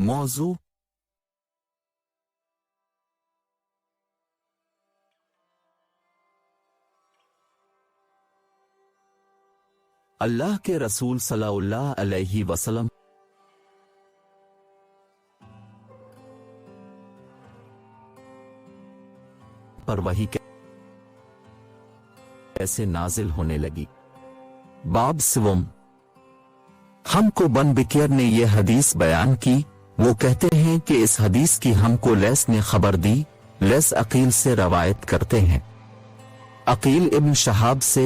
मौजू अल्लाह के रसूल सल्लल्लाहु अलैहि वसल्लम पर वही कैसे नाजिल होने लगी। बाब सिवम हमको बन बिकियर ने यह हदीस बयान की। वो कहते हैं कि इस हदीस की हमको लैस ने खबर दी। लैस अकील से रवायत करते हैं, अकील इब्न शहाब से,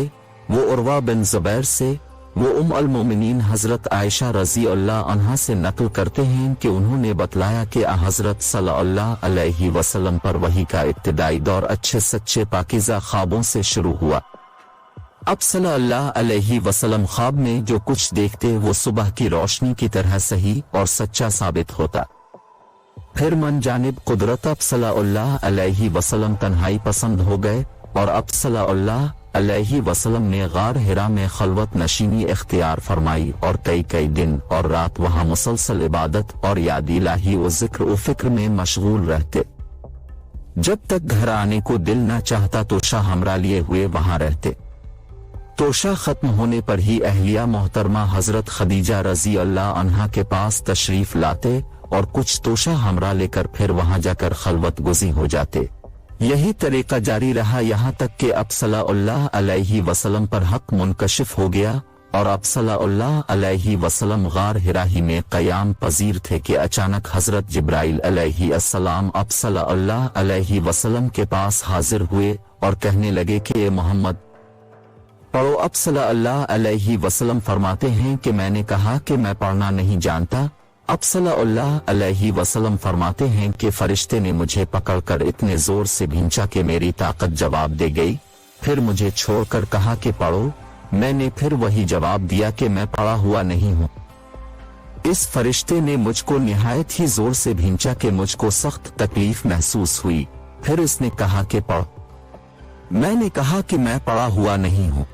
वो उर्वा बिन जुबैर से, वो अल मोमिनीन हजरत आयशा रजी अल्लाह अन्हा से नकल करते हैं कि उन्होंने बतलाया कि हजरत सल्लल्लाहु अलैहि वसल्लम पर वही का इब्तिदाई दौर अच्छे सच्चे पाकीज़ा ख्वाबों से शुरू हुआ। अब सल्लल्लाहु अलैहि वसल्लम ख्वाब में जो कुछ देखते वो सुबह की रोशनी की तरह सही और सच्चा साबित होता। फिर मन जानिब कुदरत अब सल्लल्लाहु अलैहि वसल्लम तन्हाई पसंद हो गए और अब सल्लल्लाहु अलैहि वसल्लम ने गार हिरा में खलवत नशीनी इख्तियार फरमाई और कई दिन और रात वहां मुसलसल इबादत और याद इलाही व जिक्र व फिक्र में मशगूल रहते। जब तक घर आने को दिल न चाहता तोशा हमरा लिए हुए वहां रहते। तोशा खत्म होने पर ही अहलिया मोहतरमा हजरत खदीजा रजी अल्लाह अन्हा के पास तशरीफ लाते और कुछ तोशा हमरा लेकर फिर वहां जाकर खलवत गुज़ी हो जाते। यही तरीका जारी रहा यहाँ तक कि अब सल्लल्लाहु अलैहि वसल्लम पर हक मुनकशिफ हो गया और अब सल्लल्लाहु अलैहि वसल्लम गार हिरा ही में क़याम पजीर थे कि अचानक हजरत जिब्राइल अलैहि अस्सलाम अब सल्लल्लाहु अलैहि वसल्लम के पास हाजिर हुए और कहने लगे कि ये मोहम्मद पढ़ो। अब सल्लल्लाहु अलैहि वसल्लम फरमाते हैं कि मैंने कहा कि मैं पढ़ना नहीं जानता। अब सल्लल्लाहु अलैहि वसल्लम फरमाते हैं कि फरिश्ते ने मुझे पकड़कर इतने जोर से भींचा कि मेरी ताकत जवाब दे गई। फिर मुझे छोड़कर कहा कि पढ़ो। मैंने फिर वही जवाब दिया कि मैं पढ़ा हुआ नहीं हूँ। इस फरिश्ते ने मुझको निहायत ही जोर से भींचा कि मुझको सख्त तकलीफ महसूस हुई। फिर इसने कहा कि पढ़। मैंने कहा कि मैं पढ़ा हुआ नहीं हूँ।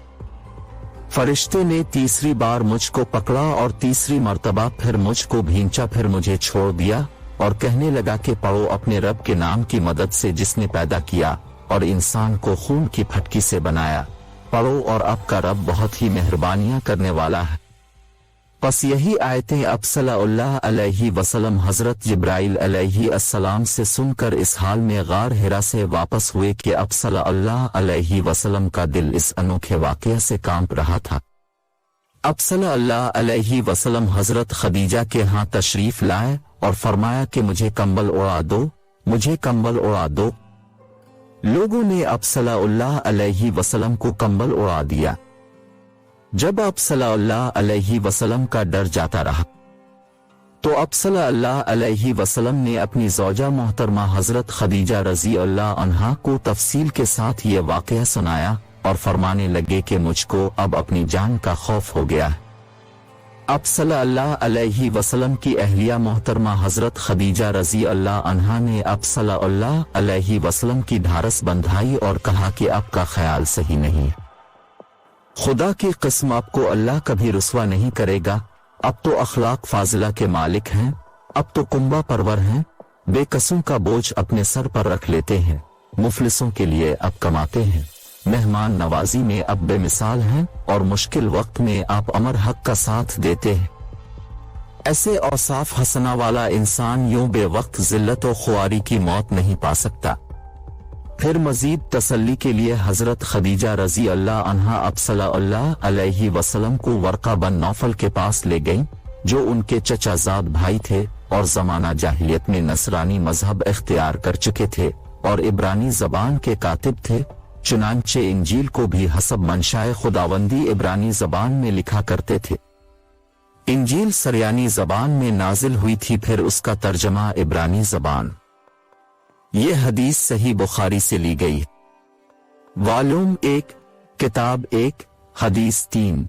फरिश्ते ने तीसरी बार मुझको पकड़ा और तीसरी मर्तबा फिर मुझको भींचा, फिर मुझे छोड़ दिया और कहने लगा कि पढ़ो अपने रब के नाम की मदद से जिसने पैदा किया और इंसान को खून की फटकी से बनाया। पढ़ो और आपका रब बहुत ही मेहरबानियां करने वाला है। बस यही आयतें अब सल्लल्लाहु अलैहि वसल्लम हजरत जिब्राइल अलैहि अस्सलाम से सुनकर इस हाल में गार हिरा से वापस हुए कि अब सल्लल्लाहु अलैहि वसल्लम का दिल इस अनोखे वाक़या से कांप रहा था। अब सल्लल्लाहु अलैहि वसल्लम हजरत खदीजा के यहाँ तशरीफ लाए और फरमाया कि मुझे कंबल उड़ा दो, मुझे कंबल उड़ा दो। लोगों ने अब सल्लल्लाहु अलैहि वसल्लम को कंबल उड़ा दिया। जब अब सल्लल्लाहु अलैहि वसल्लम का डर जाता रहा तो अब सल्लल्लाहु अलैहि वसल्लम ने अपनी ज़ौजा मोहतरमा हजरत खदीजा रजी अल्लाह अन्हा को तफसील के साथ ये वाक़या सुनाया और फरमाने लगे कि मुझको अब अपनी जान का खौफ हो गया है। अब सल्लल्लाहु अलैहि वसल्लम की अहलिया मोहतरमा हजरत खदीजा रजी अल्लाह अन्हा ने अब सल्लल्लाहु अलैहि वसल्लम की ढारस बंधाई और कहा कि आपका ख्याल सही नहीं है। खुदा की कसम आपको अल्लाह कभी रुस्वा नहीं करेगा। अब तो अखलाक फाजिला के मालिक हैं, अब तो कुंबा परवर हैं, बेकसों का बोझ अपने सर पर रख लेते हैं, मुफलिसों के लिए अब कमाते हैं, मेहमान नवाजी में अब बेमिसाल हैं और मुश्किल वक्त में आप अमर हक का साथ देते हैं। ऐसे औसाफ हसना वाला इंसान यूं बेवक्त जिल्लत और खुआरी की मौत नहीं पा सकता। फिर मजीद तसल्ली के लिए हजरत खदीजा रजी अल्लाह अन्हा अब सल्लल्लाहु अलैहि वसल्लम को वर्का बन नौफल के पास ले गईं, जो उनके चचाजाद भाई थे और जमाना जाहिलियत में नसरानी मजहब इख्तियार कर चुके थे और इब्रानी जबान के कातिब थे। चुनांचे इंजील को भी हसब मंशाए खुदावंदी इब्रानी जबान में लिखा करते थे। इंजील सरयानी जबान में नाजिल हुई थी, फिर उसका तर्जमा इब्रानी जबान। ये हदीस सही बुखारी से ली गई। वॉल्यूम 1, किताब 1, हदीस 3।